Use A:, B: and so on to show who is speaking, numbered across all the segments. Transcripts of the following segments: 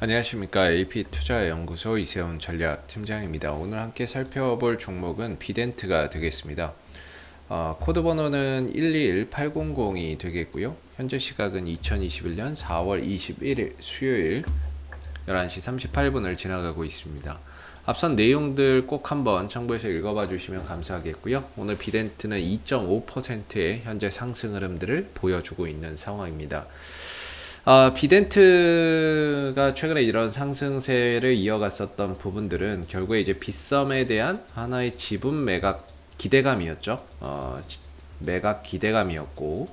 A: 안녕하십니까. AP투자연구소 이세훈 전략팀장입니다. 오늘 함께 살펴볼 종목은 비덴트가 되겠습니다. 코드 번호는 121800이 되겠고요. 현재 시각은 2021년 4월 21일 수요일 11시 38분을 지나가고 있습니다. 앞선 내용들 꼭 한번 참고해서 읽어봐 주시면 감사하겠고요. 오늘 비덴트는 2.5%의 현재 상승 흐름들을 보여주고 있는 상황입니다. 비덴트가 최근에 이런 상승세를 이어갔었던 부분들은 결국에 이제 빗썸에 대한 하나의 지분 매각 기대감이었죠. 매각 기대감이었고,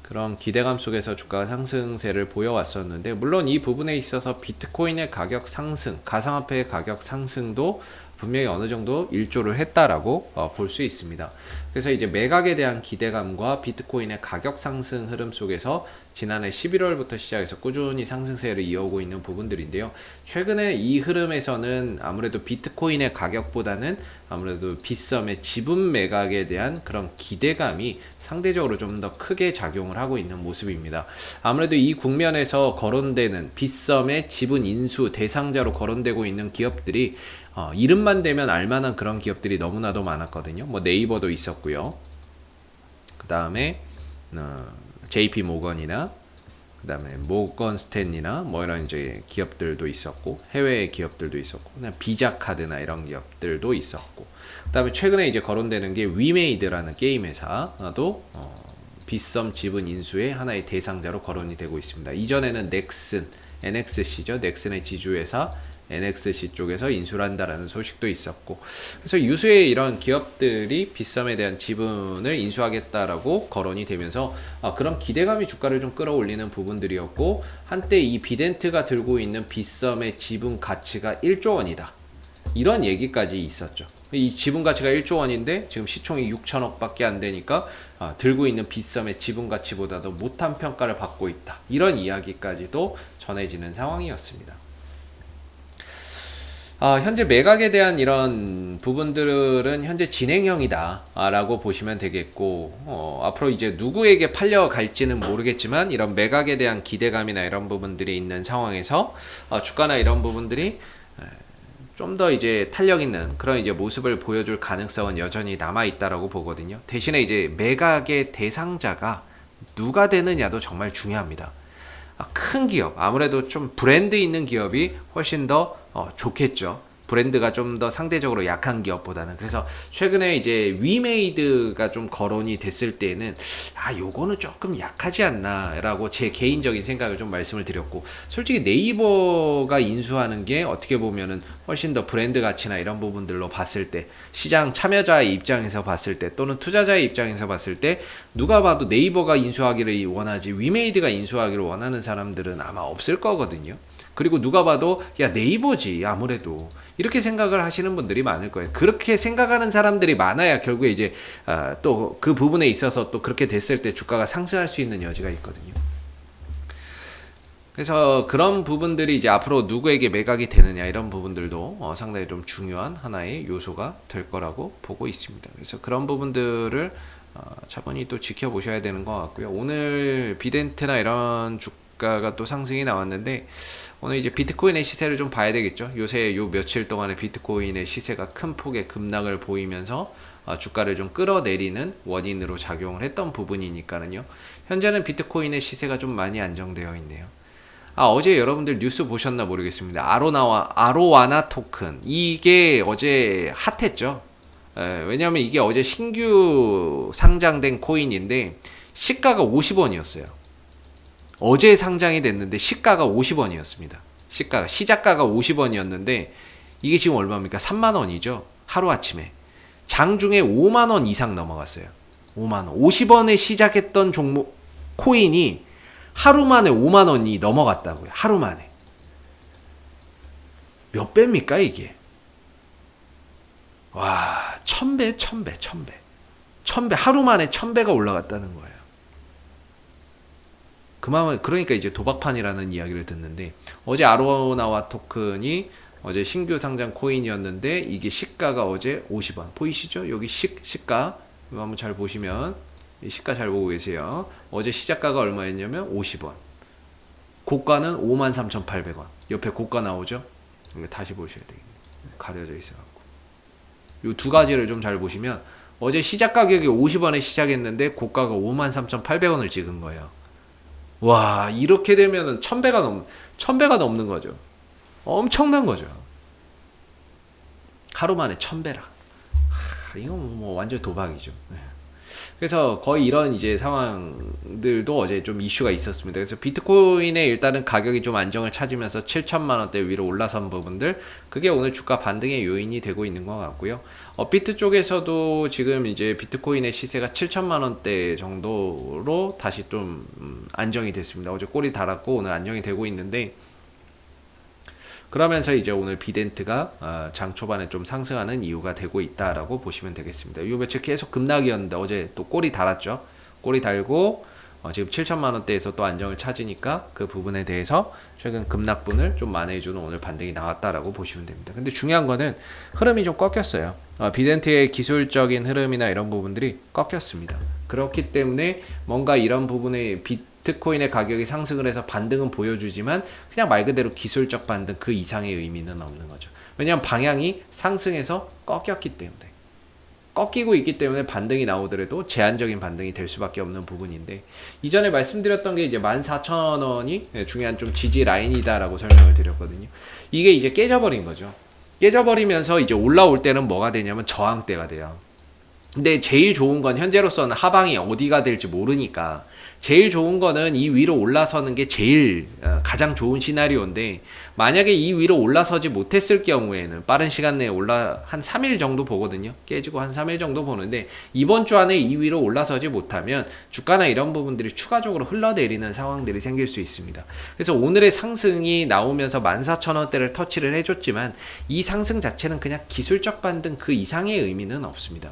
A: 그런 기대감 속에서 주가가 상승세를 보여왔었는데, 물론 이 부분에 있어서 비트코인의 가격 상승, 가상화폐의 가격 상승도 분명히 어느 정도 일조를 했다라고 볼 수 있습니다. 그래서 이제 매각에 대한 기대감과 비트코인의 가격 상승 흐름 속에서 지난해 11월부터 시작해서 꾸준히 상승세를 이어오고 있는 부분들인데요. 최근에 이 흐름에서는 아무래도 비트코인의 가격보다는 아무래도 빗썸의 지분 매각에 대한 그런 기대감이 상대적으로 좀 더 크게 작용을 하고 있는 모습입니다. 아무래도 이 국면에서 거론되는 빗썸의 지분 인수 대상자로 거론되고 있는 기업들이 이름만 대면 알만한 그런 기업들이 너무나도 많았거든요. 뭐 네이버도 있었고요. 그 다음에 JP 모건이나 그 다음에 모건 스탠리나 뭐 이런 이제 기업들도 있었고, 해외 기업들도 있었고, 그냥 비자 카드나 이런 기업들도 있었고, 그 다음에 최근에 이제 거론되는 게 위메이드라는 게임 회사도 빗썸 지분 인수의 하나의 대상자로 거론이 되고 있습니다. 이전에는 넥슨, NXC죠. 넥슨의 지주회사 NXC 쪽에서 인수를 한다라는 소식도 있었고, 그래서 유수의 이런 기업들이 빗썸에 대한 지분을 인수하겠다라고 거론이 되면서 그런 기대감이 주가를 좀 끌어올리는 부분들이었고, 한때 이 비덴트가 들고 있는 빗썸의 지분 가치가 1조 원이다, 이런 얘기까지 있었죠. 이 지분 가치가 1조 원인데 지금 시총이 6천억 밖에 안 되니까 들고 있는 빗썸의 지분 가치보다도 못한 평가를 받고 있다, 이런 이야기까지도 전해지는 상황이었습니다. 현재 매각에 대한 이런 부분들은 현재 진행형이다 라고 보시면 되겠고, 앞으로 이제 누구에게 팔려갈지는 모르겠지만 이런 매각에 대한 기대감이나 이런 부분들이 있는 상황에서 주가나 이런 부분들이 좀 더 이제 탄력 있는 그런 이제 모습을 보여줄 가능성은 여전히 남아 있다라고 보거든요. 대신에 이제 매각의 대상자가 누가 되느냐도 정말 중요합니다. 큰 기업, 아무래도 좀 브랜드 있는 기업이 훨씬 더 좋겠죠. 브랜드가 좀 더 상대적으로 약한 기업보다는. 그래서 최근에 이제 위메이드가 좀 거론이 됐을 때는 요거는 조금 약하지 않나라고 제 개인적인 생각을 좀 말씀을 드렸고, 솔직히 네이버가 인수하는 게 어떻게 보면은 훨씬 더 브랜드 가치나 이런 부분들로 봤을 때, 시장 참여자의 입장에서 봤을 때, 또는 투자자의 입장에서 봤을 때 누가 봐도 네이버가 인수하기를 원하지 위메이드가 인수하기를 원하는 사람들은 아마 없을 거거든요. 그리고 누가 봐도 야 네이버지 아무래도, 이렇게 생각을 하시는 분들이 많을 거예요. 그렇게 생각하는 사람들이 많아야 결국에 이제 또 그 부분에 있어서 또 그렇게 됐을 때 주가가 상승할 수 있는 여지가 있거든요. 그래서 그런 부분들이 이제 앞으로 누구에게 매각이 되느냐 이런 부분들도 상당히 좀 중요한 하나의 요소가 될 거라고 보고 있습니다. 그래서 그런 부분들을 차분히 또 지켜보셔야 되는 것 같고요. 오늘 비덴트나 이런 주가가 또 상승이 나왔는데, 오늘 이제 비트코인의 시세를 좀 봐야 되겠죠. 요새 요 며칠 동안에 비트코인의 시세가 큰 폭의 급락을 보이면서 주가를 좀 끌어내리는 원인으로 작용을 했던 부분이니까는요. 현재는 비트코인의 시세가 좀 많이 안정되어 있네요. 어제 여러분들 뉴스 보셨나 모르겠습니다. 아로와나 토큰, 이게 어제 핫했죠. 왜냐하면 이게 어제 신규 상장된 코인인데 시가가 50원이었어요. 어제 상장이 됐는데 시가가 50원이었습니다. 시작가가 50원이었는데 이게 지금 얼마입니까? 3만원이죠. 하루아침에. 장중에 5만원 이상 넘어갔어요. 5만원. 50원에 시작했던 종목, 코인이 하루 만에 5만원이 넘어갔다고요. 하루 만에. 몇 배입니까, 이게? 와, 1000배. 하루 만에 1000배가 올라갔다는 거예요. 그러니까 이제 도박판이라는 이야기를 듣는데, 어제 아로나와 토큰이 어제 신규 상장 코인이었는데 이게 시가가 어제 50원 보이시죠? 여기 시가 이거 한번 잘 보시면 이 시가 잘 보고 계세요. 어제 시작가가 얼마였냐면 50원. 고가는 53,800원. 옆에 고가 나오죠? 이거 다시 보셔야 되겠네요. 가려져 있어갖고. 이 두 가지를 좀 잘 보시면 어제 시작 가격이 50원에 시작했는데 고가가 53,800원을 찍은 거예요. 와, 이렇게 되면은 1000배가 넘는 거죠. 엄청난 거죠. 하루 만에 1000배라. 이건 뭐 완전 도박이죠. 네. 그래서 거의 이런 이제 상황들도 어제 좀 이슈가 있었습니다. 그래서 비트코인의 일단은 가격이 좀 안정을 찾으면서 7천만 원대 위로 올라선 부분들, 그게 오늘 주가 반등의 요인이 되고 있는 것 같고요. 업비트 쪽에서도 지금 이제 비트코인의 시세가 7천만 원대 정도로 다시 좀 안정이 됐습니다. 어제 꼬리 달았고 오늘 안정이 되고 있는데, 그러면서 이제 오늘 비덴트가 장 초반에 좀 상승하는 이유가 되고 있다라고 보시면 되겠습니다. 요 며칠 계속 급락이었는데 어제 또 꼬리 달았죠. 꼬리 달고 지금 7천만 원대에서 또 안정을 찾으니까 그 부분에 대해서 최근 급락분을 좀 만회해주는 오늘 반등이 나왔다라고 보시면 됩니다. 근데 중요한 거는 흐름이 좀 꺾였어요. 비덴트의 기술적인 흐름이나 이런 부분들이 꺾였습니다. 그렇기 때문에 뭔가 이런 부분에 비트코인의 가격이 상승을 해서 반등은 보여주지만 그냥 말 그대로 기술적 반등 그 이상의 의미는 없는 거죠. 왜냐하면 방향이 상승해서 꺾였기 때문에, 꺾이고 있기 때문에 반등이 나오더라도 제한적인 반등이 될 수밖에 없는 부분인데, 이전에 말씀드렸던 게 이제 14,000원이 중요한 좀 지지 라인이다라고 설명을 드렸거든요. 이게 이제 깨져버린 거죠. 깨져버리면서 이제 올라올 때는 뭐가 되냐면 저항대가 돼요. 근데 제일 좋은 건 현재로서는 하방이 어디가 될지 모르니까 제일 좋은 거는 이 위로 올라서는 게 제일 가장 좋은 시나리오인데, 만약에 이 위로 올라서지 못했을 경우에는 빠른 시간 내에 한 3일 정도 보거든요. 깨지고 한 3일 정도 보는데, 이번 주 안에 이 위로 올라서지 못하면 주가나 이런 부분들이 추가적으로 흘러내리는 상황들이 생길 수 있습니다. 그래서 오늘의 상승이 나오면서 14,000원대를 터치를 해줬지만 이 상승 자체는 그냥 기술적 반등 그 이상의 의미는 없습니다.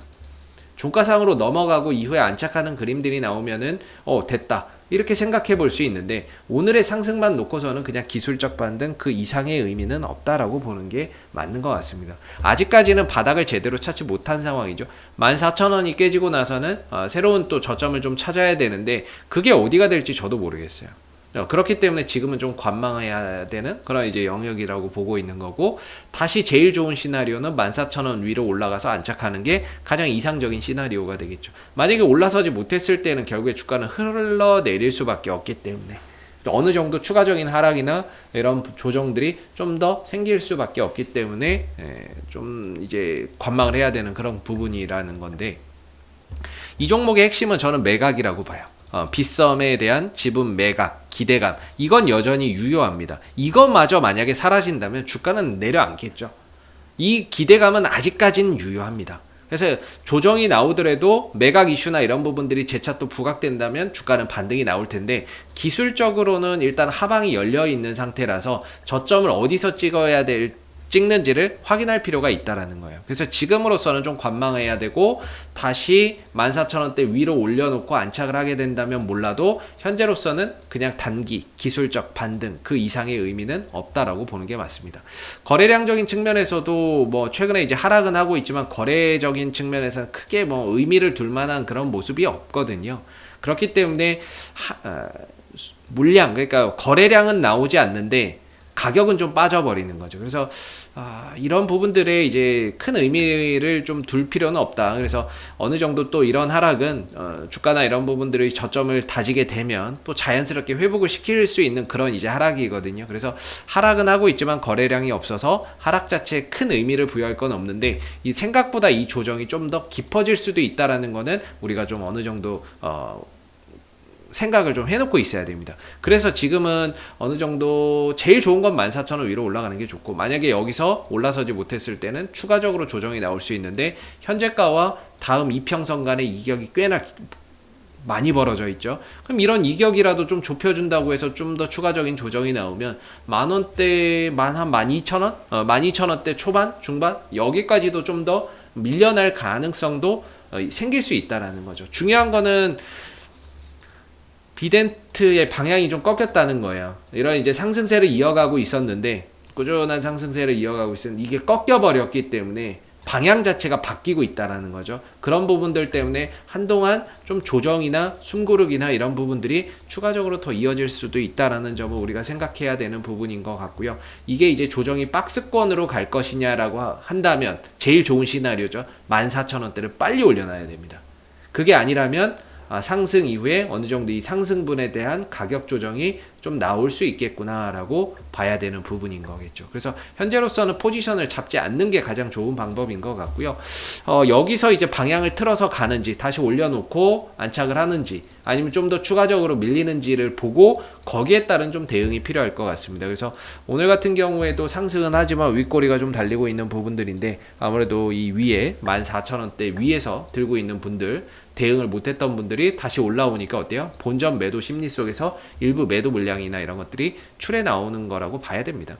A: 종가상으로 넘어가고 이후에 안착하는 그림들이 나오면은 됐다 이렇게 생각해 볼 수 있는데, 오늘의 상승만 놓고서는 그냥 기술적 반등 그 이상의 의미는 없다라고 보는 게 맞는 것 같습니다. 아직까지는 바닥을 제대로 찾지 못한 상황이죠. 14,000원이 깨지고 나서는 새로운 또 저점을 좀 찾아야 되는데 그게 어디가 될지 저도 모르겠어요. 그렇기 때문에 지금은 좀 관망해야 되는 그런 이제 영역이라고 보고 있는 거고, 다시 제일 좋은 시나리오는 14,000원 위로 올라가서 안착하는 게 가장 이상적인 시나리오가 되겠죠. 만약에 올라서지 못했을 때는 결국에 주가는 흘러내릴 수밖에 없기 때문에 어느 정도 추가적인 하락이나 이런 조정들이 좀 더 생길 수밖에 없기 때문에 좀 이제 관망을 해야 되는 그런 부분이라는 건데, 이 종목의 핵심은 저는 매각이라고 봐요. 빗썸에 대한 지분 매각, 기대감, 이건 여전히 유효합니다. 이것마저 만약에 사라진다면 주가는 내려앉겠죠. 이 기대감은 아직까지는 유효합니다. 그래서 조정이 나오더라도 매각 이슈나 이런 부분들이 재차 또 부각된다면 주가는 반등이 나올 텐데, 기술적으로는 일단 하방이 열려 있는 상태라서 저점을 어디서 찍는지를 확인할 필요가 있다라는 거예요. 그래서 지금으로서는 좀 관망해야 되고, 다시 14,000원대 위로 올려놓고 안착을 하게 된다면 몰라도 현재로서는 그냥 단기 기술적 반등 그 이상의 의미는 없다라고 보는 게 맞습니다. 거래량적인 측면에서도 뭐 최근에 이제 하락은 하고 있지만 거래적인 측면에서는 크게 뭐 의미를 둘 만한 그런 모습이 없거든요. 그렇기 때문에 물량, 그러니까 거래량은 나오지 않는데 가격은 좀 빠져버리는 거죠. 그래서 이런 부분들에 이제 큰 의미를 좀 둘 필요는 없다. 그래서 어느 정도 또 이런 하락은 주가나 이런 부분들의 저점을 다지게 되면 또 자연스럽게 회복을 시킬 수 있는 그런 이제 하락이거든요. 그래서 하락은 하고 있지만 거래량이 없어서 하락 자체에 큰 의미를 부여할 건 없는데, 이 생각보다 이 조정이 좀 더 깊어질 수도 있다라는 거는 우리가 좀 어느 정도 생각을 좀 해놓고 있어야 됩니다. 그래서 지금은 어느 정도 제일 좋은 건 14,000원 위로 올라가는 게 좋고, 만약에 여기서 올라서지 못했을 때는 추가적으로 조정이 나올 수 있는데, 현재가와 다음 이평선 간의 이격이 꽤나 많이 벌어져 있죠. 그럼 이런 이격이라도 좀 좁혀준다고 해서 좀 더 추가적인 조정이 나오면 만원대, 한 12,000원? 12,000원대 초반? 중반? 여기까지도 좀 더 밀려날 가능성도 생길 수 있다라는 거죠. 중요한 거는 비덴트의 방향이 좀 꺾였다는 거예요. 이런 이제 상승세를 이어가고 있었는데, 꾸준한 상승세를 이어가고 있었는데 이게 꺾여버렸기 때문에 방향 자체가 바뀌고 있다라는 거죠. 그런 부분들 때문에 한동안 좀 조정이나 숨고르기나 이런 부분들이 추가적으로 더 이어질 수도 있다라는 점을 우리가 생각해야 되는 부분인 것 같고요. 이게 이제 조정이 박스권으로 갈 것이냐라고 한다면 제일 좋은 시나리오죠. 14,000원대를 빨리 올려놔야 됩니다. 그게 아니라면 상승 이후에 어느 정도 이 상승분에 대한 가격 조정이 좀 나올 수 있겠구나라고 봐야 되는 부분인 거겠죠. 그래서 현재로서는 포지션을 잡지 않는 게 가장 좋은 방법인 것 같고요. 여기서 이제 방향을 틀어서 가는지 다시 올려놓고 안착을 하는지 아니면 좀 더 추가적으로 밀리는지를 보고 거기에 따른 좀 대응이 필요할 것 같습니다. 그래서 오늘 같은 경우에도 상승은 하지만 윗꼬리가 좀 달리고 있는 부분들인데 아무래도 이 위에 14,000원대 위에서 들고 있는 분들 대응을 못했던 분들이 다시 올라오니까 어때요? 본전 매도 심리 속에서 일부 매도 물량이나 이런 것들이 출해 나오는 거라고 봐야 됩니다.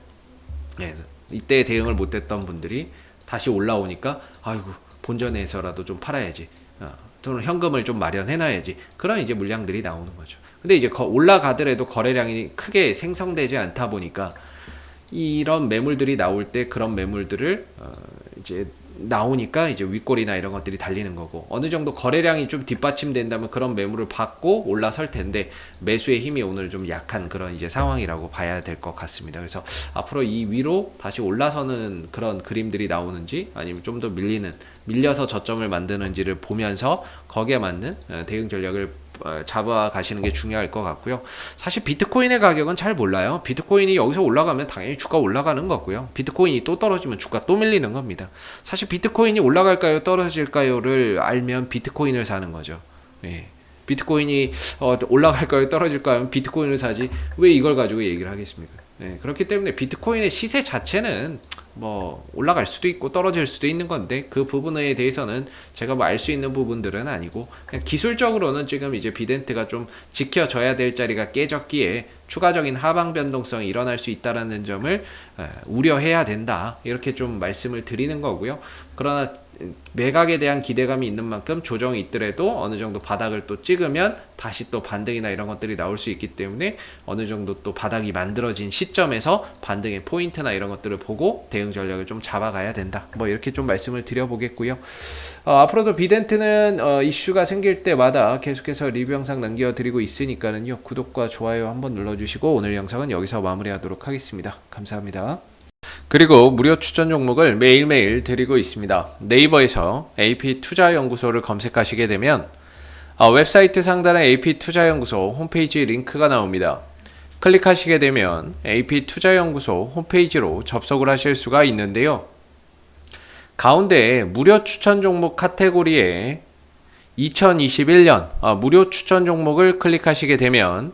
A: 네, 이때 대응을 못했던 분들이 다시 올라오니까 아이고 본전에서라도 좀 팔아야지, 또는 현금을 좀 마련해놔야지, 그런 이제 물량들이 나오는 거죠. 근데 이제 올라가더라도 거래량이 크게 생성되지 않다 보니까 이런 매물들이 나올 때 그런 매물들을 이제 나오니까 이제 윗골이나 이런 것들이 달리는 거고, 어느 정도 거래량이 좀 뒷받침된다면 그런 매물을 받고 올라설 텐데 매수의 힘이 오늘 좀 약한 그런 이제 상황이라고 봐야 될 것 같습니다. 그래서 앞으로 이 위로 다시 올라서는 그런 그림들이 나오는지 아니면 좀 더 밀려서 저점을 만드는지를 보면서 거기에 맞는 대응 전략을 잡아가시는 게 중요할 것 같고요. 사실 비트코인의 가격은 잘 몰라요. 비트코인이 여기서 올라가면 당연히 주가 올라가는 거고요. 비트코인이 또 떨어지면 주가 또 밀리는 겁니다. 사실 비트코인이 올라갈까요 떨어질까요를 알면 비트코인을 사는 거죠. 예. 비트코인이 올라갈까요 떨어질까요 하면 비트코인을 사지 왜 이걸 가지고 얘기를 하겠습니까? 네, 그렇기 때문에 비트코인의 시세 자체는 뭐 올라갈 수도 있고 떨어질 수도 있는 건데 그 부분에 대해서는 제가 뭐 알 수 있는 부분들은 아니고, 그냥 기술적으로는 지금 이제 비덴트가 좀 지켜져야 될 자리가 깨졌기에 추가적인 하방 변동성이 일어날 수 있다라는 점을 우려해야 된다, 이렇게 좀 말씀을 드리는 거고요. 그러나 매각에 대한 기대감이 있는 만큼 조정이 있더라도 어느 정도 바닥을 또 찍으면 다시 또 반등이나 이런 것들이 나올 수 있기 때문에 어느 정도 또 바닥이 만들어진 시점에서 반등의 포인트나 이런 것들을 보고 대응 전략을 좀 잡아가야 된다, 뭐 이렇게 좀 말씀을 드려보겠고요. 앞으로도 비덴트는 이슈가 생길 때마다 계속해서 리뷰 영상 남겨드리고 있으니까는요, 구독과 좋아요 한번 눌러주시고 오늘 영상은 여기서 마무리하도록 하겠습니다. 감사합니다. 그리고 무료 추천 종목을 매일매일 드리고 있습니다. 네이버에서 AP투자연구소를 검색하시게 되면 웹사이트 상단에 AP투자연구소 홈페이지 링크가 나옵니다. 클릭하시게 되면 AP투자연구소 홈페이지로 접속을 하실 수가 있는데요. 가운데 무료 추천 종목 카테고리에 2021년 무료 추천 종목을 클릭하시게 되면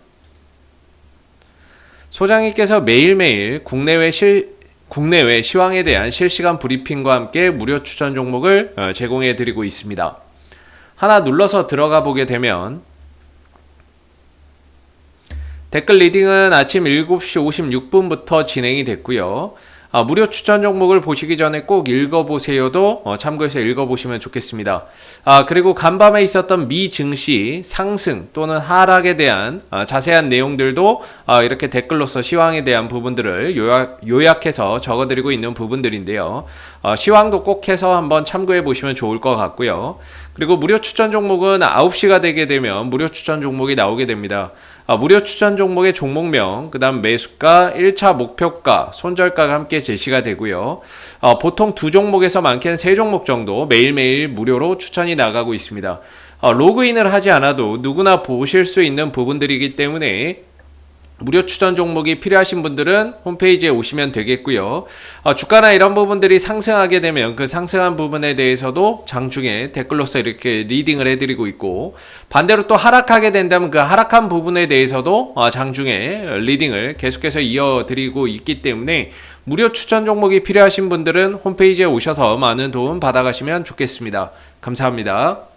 A: 소장님께서 매일매일 국내외 시황에 대한 실시간 브리핑과 함께 무료 추천 종목을 제공해 드리고 있습니다. 하나 눌러서 들어가 보게 되면 댓글 리딩은 아침 7시 56분부터 진행이 됐고요. 무료 추천 종목을 보시기 전에 꼭 읽어보세요도 참고해서 읽어보시면 좋겠습니다. 그리고 간밤에 있었던 미 증시 상승 또는 하락에 대한 자세한 내용들도 이렇게 댓글로서 시황에 대한 부분들을 요약해서 적어드리고 있는 부분들인데요. 시황도 꼭 해서 한번 참고해 보시면 좋을 것 같고요. 그리고 무료 추천 종목은 9시가 되게 되면 무료 추천 종목이 나오게 됩니다. 무료 추천 종목의 종목명, 그 다음 매수가, 1차 목표가, 손절가가 함께 제시가 되고요. 보통 2종목에서 많게는 3종목 정도 매일매일 무료로 추천이 나가고 있습니다. 로그인을 하지 않아도 누구나 보실 수 있는 부분들이기 때문에 무료 추천 종목이 필요하신 분들은 홈페이지에 오시면 되겠고요. 주가나 이런 부분들이 상승하게 되면 그 상승한 부분에 대해서도 장중에 댓글로서 이렇게 리딩을 해드리고 있고, 반대로 또 하락하게 된다면 그 하락한 부분에 대해서도 장중에 리딩을 계속해서 이어드리고 있기 때문에 무료 추천 종목이 필요하신 분들은 홈페이지에 오셔서 많은 도움 받아가시면 좋겠습니다. 감사합니다.